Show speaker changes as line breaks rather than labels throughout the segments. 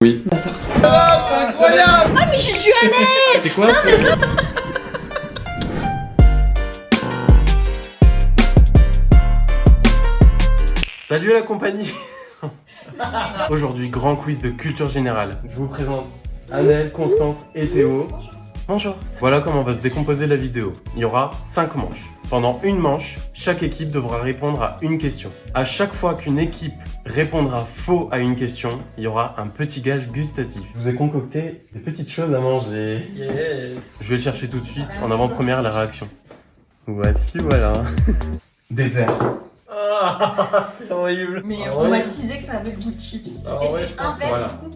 Oui.
Attends.
Ah, c'est incroyable!
Ah mais je suis à l'aise.
C'est quoi Salut la compagnie. Aujourd'hui, grand quiz de culture générale. Je vous présente Annelle, Constance et Théo. Bonjour. Voilà comment va se décomposer la vidéo. Il y aura 5 manches. Pendant une manche, chaque équipe devra répondre à une question. À chaque fois qu'une équipe répondra faux à une question, il y aura un petit gage gustatif. Je vous ai concocté des petites choses à manger.
Yes!
Je vais le chercher tout de suite, en avant-première la réaction. Voici, voilà. Des verres.
Ah, c'est horrible!
Mais
Ah
on
ouais.
m'a teasé que ça avait le goût de chips.
Ah
Et
ouais,
c'est
je
un
pense,
verre
voilà.
du coup.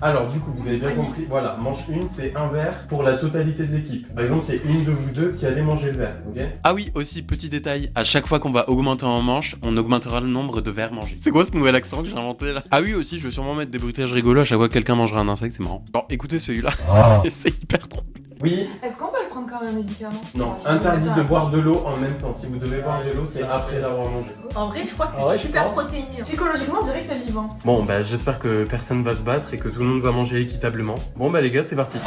Alors du coup, vous avez bien compris, voilà, manche 1, c'est un verre pour la totalité de l'équipe. Par exemple, c'est une de vous deux qui allait manger le verre, ok? Ah oui, aussi, petit détail, à chaque fois qu'on va augmenter en manche, on augmentera le nombre de verres mangés. C'est quoi ce nouvel accent que j'ai inventé là? Ah oui, aussi, je vais sûrement mettre des bruitages rigolos à chaque fois que quelqu'un mangera un insecte, c'est marrant. Bon, écoutez celui-là, c'est hyper drôle. Oui,
Est-ce qu'on peut le prendre comme un médicament?
non, interdit de boire de l'eau en même temps. Si vous devez boire de l'eau, c'est après l'avoir mangé.
En vrai, je crois que c'est
Ah ouais, je
super
pense.
protéiné. Psychologiquement, on dirait que c'est vivant.
Bon, bah j'espère que personne va se battre et que tout le monde va manger équitablement. Bon, bah les gars, c'est parti.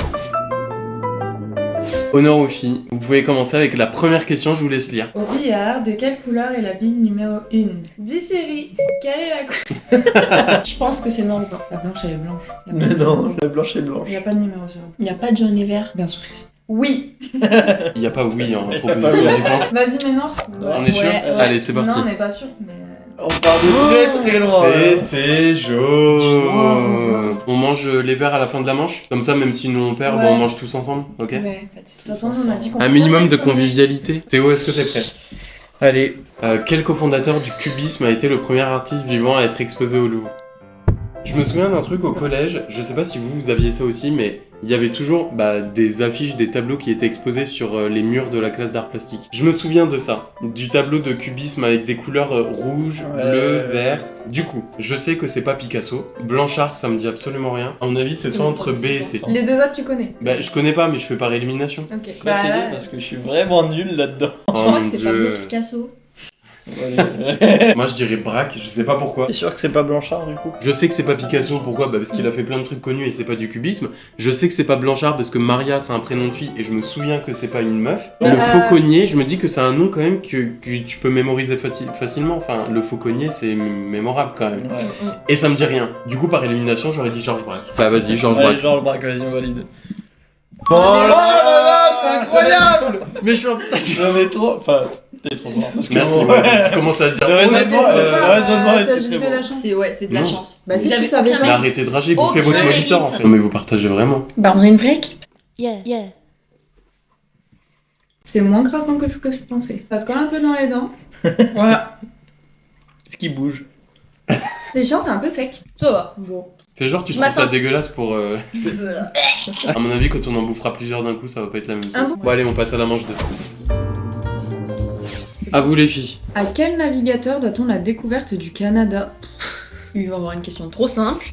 Honneur aux filles, vous pouvez commencer avec la première question, je vous laisse lire.
Au billard, de quelle couleur est la bille numéro 1? 10 séries, quelle est la couleur? Je pense que c'est noir ou blanc. La blanche, elle est blanche. Y a pas
Mais
de-
non, la blanche est blanche.
Il n'y a pas de numéro sur elle.
Il n'y a pas de jaune et vert.
Bien sûr, ici. Oui.
Il n'y a pas oui en proposition de réponse.
Vas-y, mais non.
On est sûr Allez, c'est parti.
Non, on n'est pas sûr, mais.
On part de très très loin.
C'était jaune. On mange les verres à la fin de la manche. Comme ça, même si nous on perd,
Ouais.
bon, on mange tous ensemble, ok?
Ouais, de toute façon, on a dit qu'on.
Un minimum de convivialité. Théo, est-ce que t'es prêt?
Allez.
Quel cofondateur du cubisme a été le premier artiste vivant à être exposé au Louvre? Je me souviens d'un truc au collège, je sais pas si vous aviez ça aussi, mais il y avait toujours des affiches, des tableaux qui étaient exposés sur les murs de la classe d'art plastique. Je me souviens de ça, du tableau de cubisme avec des couleurs rouge, bleu, vert. Du coup, je sais que c'est pas Picasso. Blanchard, ça me dit absolument rien. À mon avis, c'est soit entre B et C.
Les deux autres, tu connais.
Bah, je connais pas, mais je fais par élimination.
Ok.
Je vais t'aider parce que je suis vraiment nul là-dedans.
Je
Oh
crois
mon
que c'est
Dieu.
Pablo Picasso.
Allez.
Moi, je dirais Braque, je sais pas pourquoi.
T'es sûr que c'est pas Blanchard du coup?
Je sais que c'est pas Picasso, pourquoi? Bah parce qu'il a fait plein de trucs connus et c'est pas du cubisme. Je sais que c'est pas Blanchard parce que Maria c'est un prénom de fille et je me souviens que c'est pas une meuf.
Mais,
Le fauconnier, je me dis que c'est un nom quand même que tu peux mémoriser facilement. Enfin, le fauconnier c'est mémorable quand même.
Ouais.
Et ça me dit rien. Du coup, par élimination, j'aurais dit Georges Braque. Bah vas-y, Georges
Allez,
Braque.
genre le braque, vas-y, on valide.
Oh là là, c'est incroyable! Mais je suis un putain.
Non mais trop, enfin, t'es trop fort. Parce que
Merci,
bon,
ouais. Tu commences à dire.
Le raisonnement,
Ouais,
le raisonnement
t'as
était
juste
très
de la
bon.
chance.
C'est de la
Non.
chance.
Bah, si
J'avais
tu savais
aucun
pas.
Mais
mérite.
arrêtez de rager, bouffez
Aucun
votre
mérite.
moniteur en fait. Non mais vous partagez vraiment.
Bah, on a une vraie équipe.
Yeah, yeah.
C'est moins grave que je pensais. Ça se colle un peu dans les dents. Voilà.
Est-ce qu'il bouge?
Les chiens, c'est un peu sec.
Ça va.
Bon.
Fais genre, tu
Je
trouves ça
m'attends.
dégueulasse pour. À mon avis, quand on en bouffera plusieurs d'un coup, ça va pas être la même chose.
Ah bon
Bon, allez, on passe à la manche 2. À vous, les filles.
À quel navigateur doit-on la découverte du Canada?
Il va y avoir une question trop simple.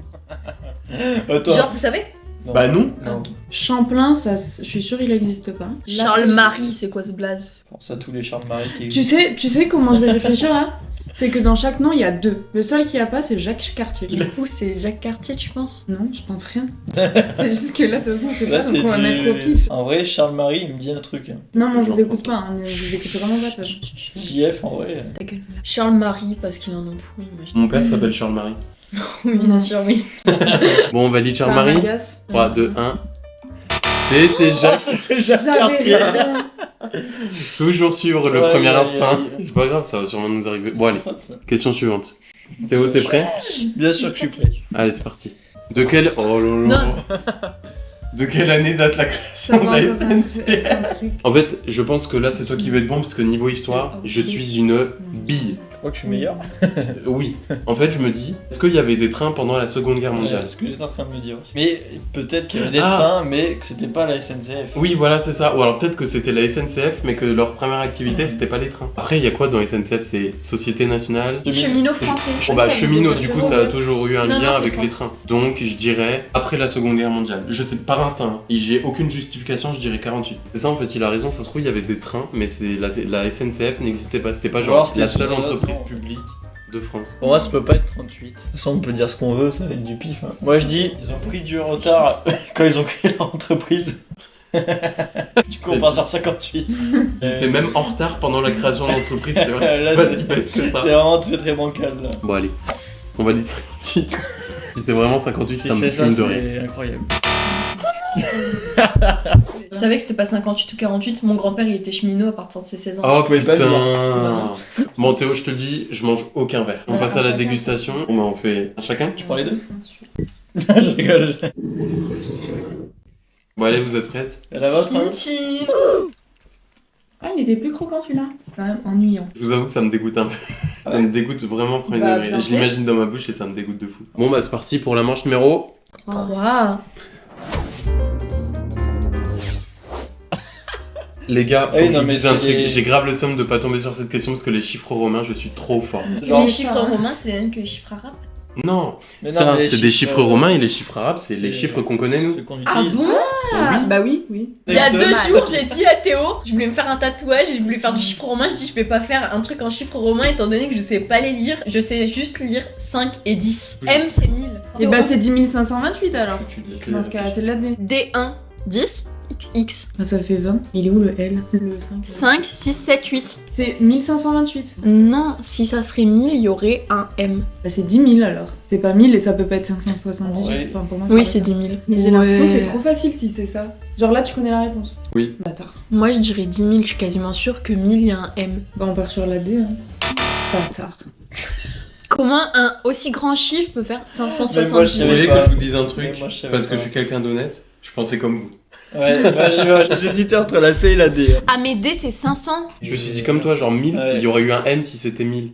Attends.
Genre, vous savez?
Non.
Bah, non.
Non.
Champlain, ça, je suis sûre, il n'existe pas.
Charles-Marie, c'est quoi ce blaze?
Pense à tous les Charles Marie qui
Tu sais comment je vais réfléchir là? C'est que dans chaque nom, il y a deux. Le seul qui a pas, c'est Jacques Cartier.
Du coup, c'est Jacques Cartier, tu penses?
Non, je pense rien. C'est juste que là, de toute façon, on fait
Là,
pas, donc on va mettre au pif.
En vrai, Charles Marie, il me dit un truc. Hein.
Non, mais on
Genre
vous écoute
François.
pas, hein, vous écoutez vraiment pas, toi.
JF, en vrai.
Ta gueule. Charles-Marie, parce qu'il en a pourri.
Mon père s'appelle Charles-Marie.
Oui, bien sûr, oui.
Bon, on valide
Ça
Charles-Marie.
m'agace.
3, 2, 1. C'était Jacques.
J'avais raison.
Toujours suivre le
Ouais,
premier
ouais,
instinct.
ouais.
C'est pas grave, ça va sûrement nous arriver. Bon, allez, question suivante. Théo, t'es prêt?
Bien sûr que je suis prêt.
Allez, c'est parti. De quelle. Oh là là.
Non.
De quelle année date la
Ça
création de
va
la
encore
SNCF?
être un truc.
En fait, je pense que là, c'est toi qui vas être bon parce que niveau histoire, je suis une bille.
Je crois que je suis meilleur.
Oui. En fait, je me dis, est-ce qu'il y avait des trains pendant la Seconde Guerre
C'est
mondiale?
ce que j'étais en train de me dire aussi. Mais peut-être qu'il y avait des
Ah.
trains, mais que c'était pas la SNCF.
Oui, voilà, c'est ça. Ou alors peut-être que c'était la SNCF, mais que leur première activité, c'était pas les trains. Après, il y a quoi dans SNCF? C'est Société Nationale.
Cheminot français.
Bon bah cheminot, du coup ça a toujours eu un
Non, non,
lien
c'est
avec les
France.
trains. Donc je dirais après la Seconde Guerre mondiale. Je sais par instinct, hein. J'ai aucune justification, je dirais 48. C'est ça en fait, il a raison, ça se trouve il y avait des trains, mais la SNCF n'existait pas. C'était pas
Ou
genre
alors, c'était
la
sous
seule
un autre
entreprise
nom.
publique de France.
Pour moi, ça peut pas être 38. De toute façon, on peut dire ce qu'on veut, ça va être du pif. Hein. Moi, je dis, ils ont pris du retard quand ils ont créé leur entreprise. Du coup, on part sur 58.
C'était même en retard pendant la création de l'entreprise, c'est vrai, c'est
Là,
pas
c'est-
si bête que
C'est
ça.
vraiment très très bancal là.
Bon, allez, on va dire 58. Si c'était vraiment 58,
Si
ça me
c'est ça,
fume de rire.
c'est incroyable.
Je savais que c'était pas 58 ou 48. Mon grand-père, il était cheminot à partir de ses 16 ans.
Oh
pouvais pas
putain.
Bah
Bon Théo, je te dis, je mange aucun verre. On
Ouais,
passe
un
à la
chacun.
dégustation. Bon bah on fait un chacun.
Tu prends les deux Je rigole.
Bon allez, vous êtes prêtes?
Et la vôtre hein
Tintin.
Ah, il était plus croquant celui-là. Quand même ennuyant.
Je vous avoue que ça me dégoûte un peu. Ça me dégoûte vraiment au premier
Bah,
degré.
bien
Je
fait.
l'imagine dans ma bouche et ça me dégoûte de fou. Bon bah c'est parti pour la manche numéro.
3.
Les gars, faut
Oui,
que je
non,
vous
mais
dise un
c'est
truc.
des-
J'ai grave le somme de pas tomber sur cette question parce que les chiffres romains, je suis trop fort.
C'est genre-
Les chiffres romains, c'est les mêmes que les chiffres arabes.
Non,
Mais non,
ça
mais les
c'est des chiffres
chiffres,
romains et les chiffres arabes, c'est les
c'est-
chiffres qu'on connaît nous.
Ceux qu'on
Ah
utilise.
bon?
Ah, bah oui, oui.
Il y a 2
Exactement.
jours, j'ai dit à Théo, je voulais me faire un tatouage et je voulais faire du chiffre romain. Je dis, je vais pas faire un truc en chiffre romain étant donné que je sais pas les lire. Je sais juste lire 5 et 10.
Oui.
M, c'est 1000.
Et bah c'est 10 528 alors.
Tu dis
Dans ce cas-là, c'est de la D.
D1, 10, XX.
Bah ça fait 20. Il est où le L? Le 5.
5, 6, 7, 8.
C'est 1528.
Non, si ça serait 1000, il y aurait un M.
Bah c'est 10 000 alors. C'est pas 1000 et ça peut pas être 578.
Ouais.
Enfin, pour moi,
Oui,
va
c'est
ça.
10 000.
Mais j'ai l'impression que c'est trop facile si c'est ça. Genre là, tu connais la réponse.
Oui.
Bâtard.
Moi, je dirais 10 000, je suis quasiment sûre que 1000, il y a un M.
Bah on part sur la D. Hein. Bâtard.
Comment un aussi grand chiffre peut faire
Mais moi, je
Vous
578?
savais
voulez
pas.
que je vous dise un truc
Mais moi, je savais
parce que
pas.
je suis quelqu'un d'honnête. Je pensais comme vous.
Ouais, moi, j'hésitais entre la C et la D.
Ah, mais D, c'est 500.
Je me suis dit comme toi, genre 1000,
Ouais.
il y aurait eu un M si c'était 1000.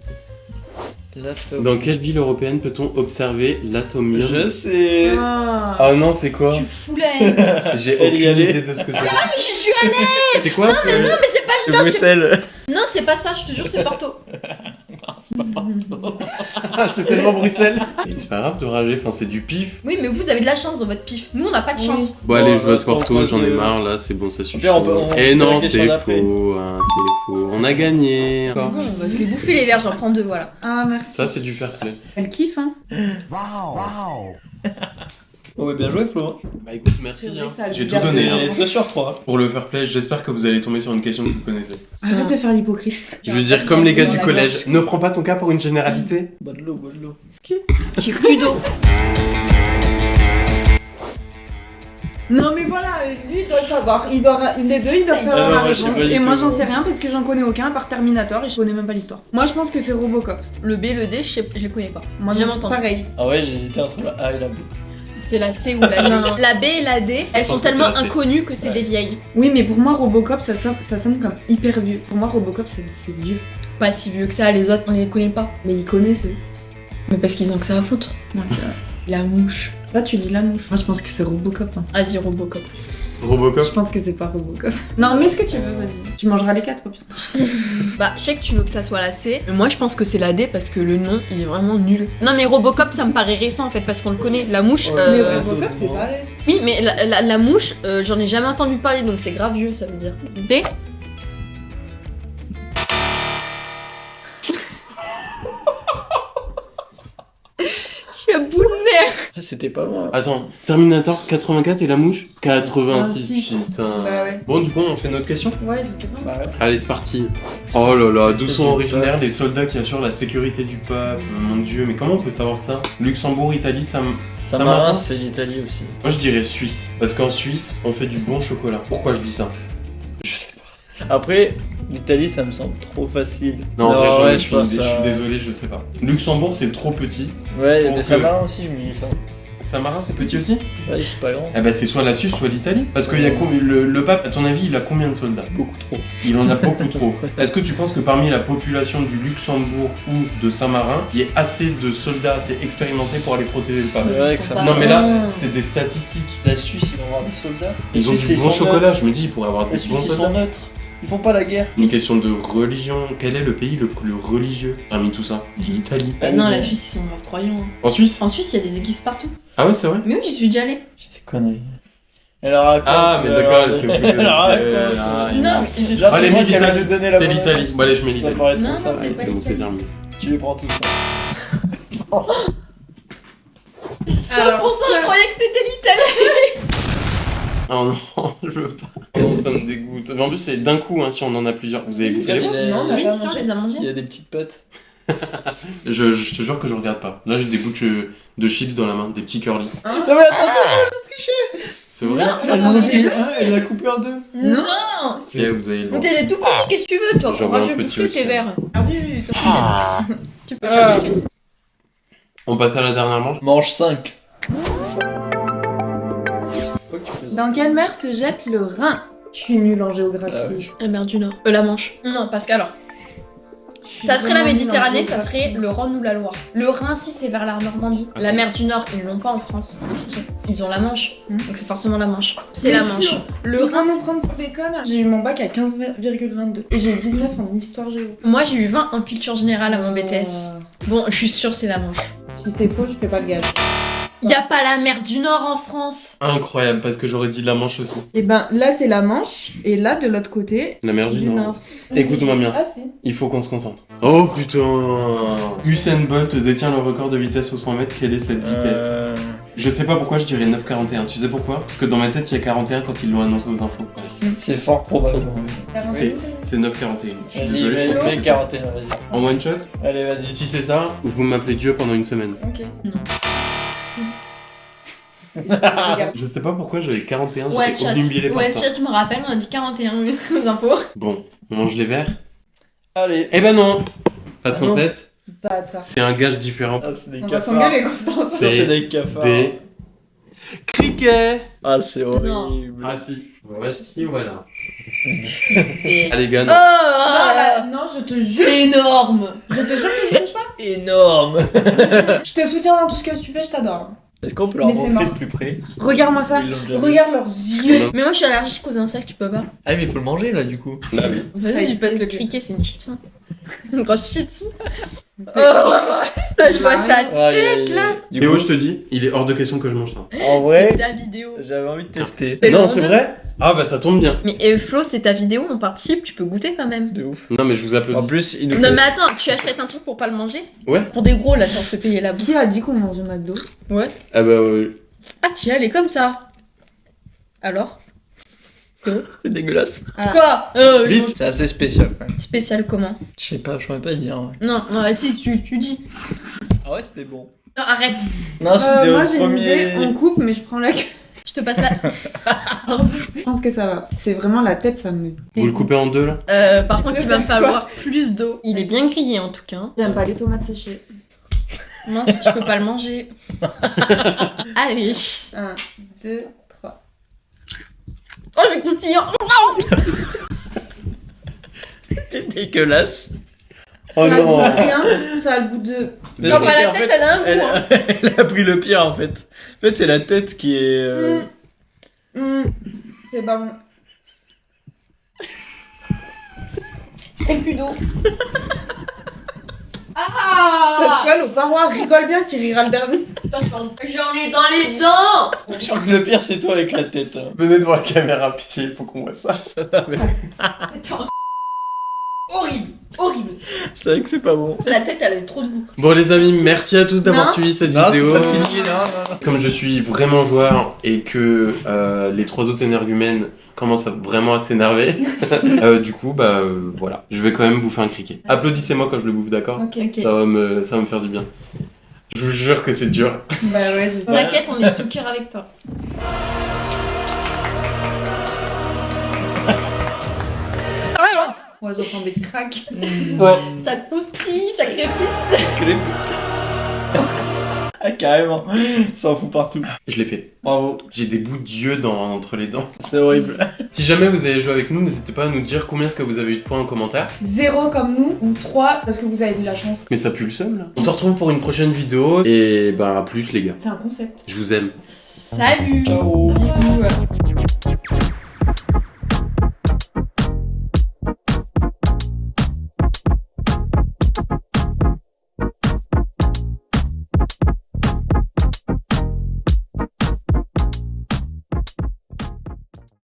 Là, c'est-
Dans quelle ville européenne peut-on observer l'atomium?
Je sais.
Ah.
Oh non, c'est quoi?
Tu fous la haine.
J'ai
Elle y
aucune
allait.
idée de ce que c'est.
Mais je suis allée.
C'est quoi?
Mais non, mais c'est pas
C'est
non,
Bruxelles.
non, c'est pas ça, je te jure, c'est Porto.
Ah, c'est tellement Bruxelles. C'est pas grave de rager, enfin c'est du pif.
Oui, mais vous avez de la chance dans votre pif. Nous, on n'a pas de
Oui.
chance.
Bon allez, je
Bon,
vote
on
Porto,
passe
j'en ai
de-
marre là, c'est bon, ça suffit.
pire, on peut- on
Et
fait
non,
la question
c'est
d'après.
faux, hein, c'est faux. On a gagné.
C'est bon, on va se les bouffer les verres, j'en prends 2, voilà.
Ah merci.
Ça c'est du fair play.
Elle kiffe hein.
Oh, bah, bien joué, Flo.
Bah écoute, merci.
C'est vrai
Hein.
que ça a
J'ai tout
bien
donné.
fait.
Hein.
2 sur 3.
Pour le fair play, j'espère que vous allez tomber sur une question que vous connaissez.
Arrête de faire l'hypocrite.
Je veux dire, comme les gars du
Dans la
collège,
gorge.
ne prends pas ton cas pour une généralité.
Bois de l'eau, bois de l'eau.
J'ai plus d'eau.
Non mais voilà, lui il doit le savoir. Les deux ils doivent savoir
Ah non,
la
moi, je sais
réponse.
pas du
Et moi
tout.
j'en sais rien parce que j'en connais aucun à part Terminator et je connais même pas l'histoire. Moi je pense que c'est Robocop.
Le B, le D, je les connais pas.
Moi
Jamais
non,
entendu.
pareil.
Ah ouais, j'ai hésité entre la A et la B.
C'est la C ou la D.
Non, non.
La B et la D, elles
Je
sont
pense que
tellement
c'est la C.
inconnues que c'est
Ouais.
des vieilles.
Oui mais pour moi Robocop ça sonne comme hyper vieux. Pour moi Robocop c'est vieux.
Pas si vieux que ça, les autres, on les connaît pas.
Mais il connaît ce.
Mais parce qu'ils ont que ça à foutre. La mouche.
Là tu dis la mouche. Moi je pense que c'est Robocop. Hein.
Vas-y, Robocop.
Robocop.
Je pense que c'est pas Robocop. Non mais ce que tu veux, vas-y. Tu mangeras les 4 au pire.
Bah, je sais que tu veux que ça soit la C, mais moi je pense que c'est la D parce que le nom il est vraiment nul. Non, mais Robocop ça me paraît récent en fait parce qu'on le connaît. La mouche,
Ouais,
Mais
ouais,
Robocop
c'est
c'est pareil.
oui, mais la mouche, j'en ai jamais entendu parler donc c'est grave vieux ça veut dire. D. Je suis à bout de nerfs.
Ah, c'était pas loin.
Attends, Terminator 84 et la mouche 86,
86.
putain.
Bah ouais.
Bon, du coup, on fait notre question.
Ouais c'était pas mal.
Bah ouais.
Allez, c'est parti. Oh là là, d'où
C'est
sont
du
originaires
peuple.
les soldats qui assurent la sécurité du peuple? Mon dieu, mais comment on peut savoir ça? Luxembourg, Italie, ça me...
Samarin, c'est l'Italie aussi.
Moi je dirais Suisse, parce qu'en Suisse, on fait du bon chocolat. Pourquoi je dis ça? Je sais pas.
Après, l'Italie, ça me semble trop facile.
Non, en vrai, j'en ai
ouais,
aucune idée, je
ça-
suis désolé, je sais pas. Luxembourg, c'est trop petit.
Ouais,
Pour
mais
que-
Samarin aussi, je me dis ça.
Saint-Marin, c'est petit aussi?
Ouais, c'est pas grand.
Eh ben, c'est soit la Suisse, soit l'Italie. Parce que le pape, à ton avis, il a combien de soldats?
Beaucoup trop.
Il en a beaucoup trop. Est-ce que tu penses que parmi la population du Luxembourg ou de Saint-Marin, il y ait assez de soldats assez expérimentés pour aller protéger le pape?
C'est vrai
Ils
que
sont
ça-
pas
Non, mais là,
bons.
c'est des statistiques.
La Suisse, ils vont avoir des soldats.
Ils
Les
ont
Suisses,
du
ils
bon
sont
chocolat,
neutres.
je me dis, ils pourraient avoir
Les
des
Suisses,
bons
ils sont
soldats.
neutres. Ils font pas la guerre.
Une question de religion. Quel est le pays le plus religieux parmi tout ça? L'Italie.
Bah non, la Suisse ils sont grave croyants. hein.
En Suisse?
En Suisse il y a des églises partout.
Ah ouais, c'est vrai?
Mais oui, j'y suis déjà allée.
C'est conneries. Elle a raconte.
Ah, mais d'accord, elle s'est foutue de
Elle a raconte.
Ah,
Non, mais
Là,
Allez,
tu vois
mets
qu'elle va
l'Italie.
nous donner la
C'est
bonne
l'Italie. Bon, allez, je mets
Ça
l'Italie.
paraît trop
Non, non,
simple.
c'est pas
C'est bon, c'est
l'Italie.
terminé.
Tu les prends tous. hein.
100% je croyais que c'était l'Italie.
Oh non, je veux pas. Oh, ça me dégoûte. Mais en plus, c'est d'un coup, hein, si on en a plusieurs. Vous avez bouffé les vôtres?
Non, on a
Oui,
pas
si on
mangé.
les a mangés.
Il y a des petites pattes.
Je te jure que je regarde pas. Là, j'ai des bouts de chips dans la main, des petits curly.
Non mais attends,
C'est vrai?
Non,
Ah,
on était tout
il
petits.
l'a coupé en deux.
Non.
Et vous avez le
On
ventre.
était tout petits, qu'est-ce que tu veux, toi?
J'en vois un
Courageux,
petit
bouffe-le
aussi.
tes verres.
Perdu, ils sont
Tu peux faire ce que tu veux.
On passe à la dernière manche.
Mange 5.
Dans quelle mer se jette le Rhin? Je suis nulle en
Ah
géographie.
La mer du Nord. La Manche. Non, parce que alors, ça serait la Méditerranée, ça serait le Rhône ou la Loire. Le Rhin, si c'est vers la Normandie. La mer du Nord, ils l'ont pas en France. les petits. Ils ont la Manche. Donc c'est forcément la Manche. C'est la Manche.
Le
Le
Rhin
Rhin,
nous prendre pour des connes. J'ai eu mon bac à 15,22 et j'ai eu 19 en histoire géo.
moi j'ai eu 20 en culture générale à mon BTS. Bon, je suis sûre c'est la Manche.
Si c'est faux, je fais pas le gage.
Y a pas la mer du Nord en France.
Incroyable, parce que j'aurais dit la Manche aussi.
Et ben là c'est la Manche et là de l'autre côté
La mer du Nord. Écoute-moi bien.
Ah si.
Il faut qu'on se concentre. Oh putain! Usain Bolt détient le record de vitesse au 100 mètres. Quelle est cette vitesse? Je sais pas pourquoi je dirais 9,41. Tu sais pourquoi? Parce que dans ma tête, il y a 41 quand ils l'ont annoncé aux infos.
C'est fort probable.
C'est 9,41. Je suis
Vas-y,
désolé, je pense que
fais
c'est ça.
41, vas-y.
En one shot?
Allez, vas-y.
Si c'est ça, vous m'appelez Dieu pendant une semaine.
Ok.
Je sais pas pourquoi j'avais 41,
Ouais,
j'étais
chat.
obnubilé par
Ouais,
ça.
chat, je me rappelle, on a dit 41 aux infos.
Bon, on mange les verres?
Allez.
Eh ben non! Parce
Ah
qu'en
non.
fait,
Bâtard.
c'est un gage différent.
Ah, c'est des
On va
cafards.
s'engueuler Constance.
Ça, c'est des cafards.
Des criquets!
Ah, c'est horrible.
Ah si. Voici, voilà.
Et...
Allez, Gan.
Oh, là,
Non, je te jure.
c'est énorme.
Je te jure que je touche pas.
Énorme.
Je te soutiens dans tout ce que tu fais, je t'adore.
Est-ce qu'on peut leur
Mais c'est
montrer
mort.
de plus près?
Regarde-moi ça.
Ils l'ont déjà vu.
Regarde leurs yeux.
Mais moi je suis allergique aux insectes, tu peux pas.
Ah, mais il faut le manger là, du coup.
Là, oui.
Vas-y,
Avec
parce que le
plaisir.
criquet c'est une chips. Hein. Une grosse chips. Oh, ça, je vois ça.
Tête
là.
Du
Théo,
coup,
je te dis, il est hors de question que je mange ça.
en vrai,
C'est ta vidéo.
j'avais envie de tester.
Mais
non,
le
c'est
monde-
vrai? Ah bah ça tombe bien.
Mais Flo, c'est ta vidéo, on participe, tu peux goûter quand même.
De ouf.
Non mais je vous
En
applaudis.
plus, il nous
Non
fait-
mais attends, tu achètes un truc pour pas le manger?
Ouais.
Pour des gros là, si on se fait payer la bouffe.
Qui a dit qu'on mangeait McDo?
Ouais.
Ah bah
Ah tiens, elle est comme ça. Alors?
c'est dégueulasse.
Quoi
Vite.
C'est assez spécial quand même.
Spécial comment?
Je sais pas, je saurais pas dire. Ouais.
Non, non, si, tu dis.
Ah ouais, c'était bon.
Non, arrête.
Non, c'était
Moi
au
j'ai une idée,
premier.
on coupe mais je prends la queue.
Je te passe la...
Je pense que ça va. C'est vraiment la tête, ça me...
vous le coupez en deux là?
Par
Tu
contre,
peux
il va me
faire
falloir plus d'eau. Il est bien grillé en tout cas.
J'aime pas les tomates séchées.
Mince, je peux pas le manger. Allez.
1, 2, 3.
Oh, j'ai croustillant.
C'est dégueulasse.
Ça
Oh
a le goût
non.
de rien, ça a le goût de...
Non, pas la
En
tête,
fait,
elle a un goût. Hein.
elle a pris le pire en fait. En fait, c'est la tête qui est.
C'est pas bon.
Et plus d'eau.
Ça
Ah
se colle aux parois, rigole bien qui rira le dernier.
Putain, j'en ai dans les dents.
Je crois que le pire, c'est toi avec la tête. hein.
Venez devant la caméra, pitié, il faut qu'on voit ça.
Attends. Horrible, horrible.
C'est vrai que c'est pas bon.
La tête, elle avait trop de goût.
Bon les amis, merci à tous d'avoir
Non.
suivi cette
Non, c'est
vidéo.
pas fini, non.
Comme je suis vraiment joueur et que les trois autres énergumènes commencent vraiment à s'énerver, du coup, voilà. Je vais quand même bouffer un criquet. Applaudissez-moi quand je le bouffe, d'accord?
Ok.
Ok.
Ça va me faire du bien. Je vous jure que c'est dur.
Bah ouais, je sais.
T'inquiète, on est tout cœur avec toi.
Moi j'entends des craques.
Ouais.
Ça croustille, ça crépite.
Ah, carrément. Ça en fout partout.
Je l'ai fait.
Bravo.
J'ai des bouts d'yeux entre les dents.
C'est horrible.
Si jamais vous avez joué avec nous, n'hésitez pas à nous dire combien est-ce que vous avez eu de points en commentaire.
0 comme nous, ou 3 parce que vous avez de la chance.
Mais ça pue le seum là. On se retrouve pour une prochaine vidéo et à plus les gars.
C'est un concept.
Je vous aime.
Salut.
Ciao.
Bisous.